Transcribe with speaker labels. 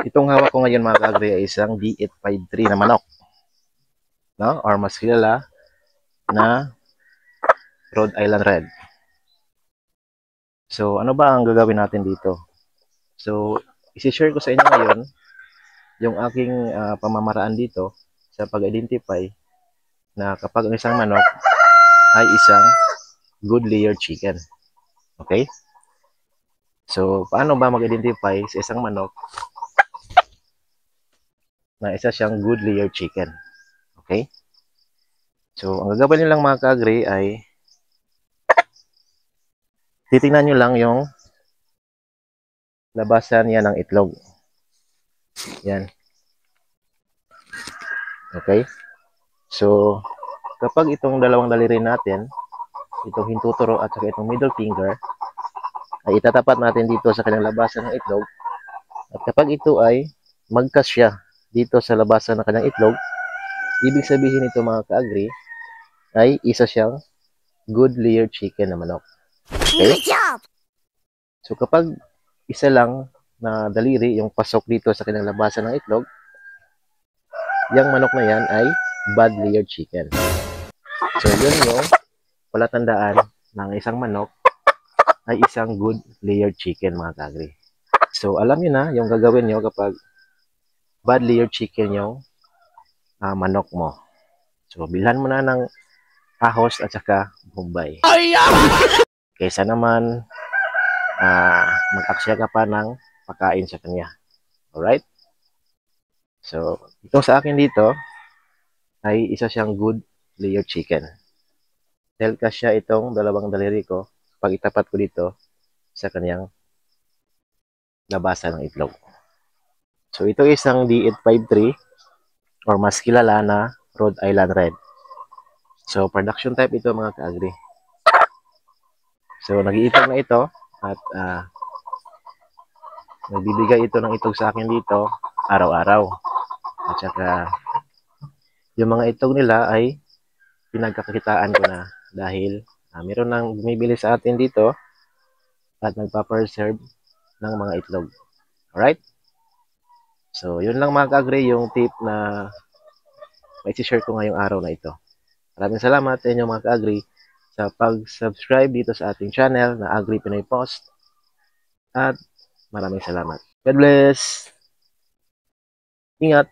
Speaker 1: Itong hawak ko ngayon mga ka-agri ay isang D853 na manok, no? Or mas kilala na Rhode Island Red. So, ano ba ang gagawin natin dito? So, isi-share ko sa inyo ngayon yung aking pamamaraan dito sa pag-identify na kapag ang isang manok ay isang good layer chicken. Okay? So, paano ba mag-identify sa isang manok na isa siyang good layer chicken? Okay? So, ang gagawin nyo lang mga ka-agri ay titingnan nyo lang yung labasan niya ng itlog. Yan. Okay? So, kapag itong dalawang daliri natin, itong hintuturo at saka itong middle finger, ay itatapat natin dito sa kanyang labasan ng itlog. At kapag ito ay magkasya dito sa labasan ng kanyang itlog, ibig sabihin nito mga ka-agri, ay isa siyang good layer chicken na manok. Okay? So kapag isa lang na daliri yung pasok dito sa kanyang labasan ng itlog, yung manok na yan ay bad layer chicken. So yun yung palatandaan ng isang manok ay isang good layer chicken mga ka-agri. So alam niyo na yung gagawin nyo kapag bad layer chicken yung manok mo. So bilhan mo na ng ahos at saka bombay. Kaysa naman mag-aksya ka pa ng pagkain sa kanya. Alright? So, itong sa akin dito ay isa siyang good layer chicken. Dahil kasya itong dalawang daliri ko pag itapat ko dito sa kanyang labasan ng itlog. So, ito isang D853 or mas kilala na Rhode Island Red. So, production type ito mga ka-agri. So, nag-iitog na ito at nagbibigay ito ng itog sa akin dito araw-araw. At saka yung mga itog nila ay pinagkakakitaan ko na dahil meron nang bumibili sa atin dito at nagpa-preserve ng mga itlog. Alright? So, yun lang mga ka-agri yung tip na may share ko ngayong araw na ito. Maraming salamat sa inyo mga ka-agri sa pag-subscribe dito sa ating channel na Agri Pinoy Post. At maraming salamat. God bless! Ingat!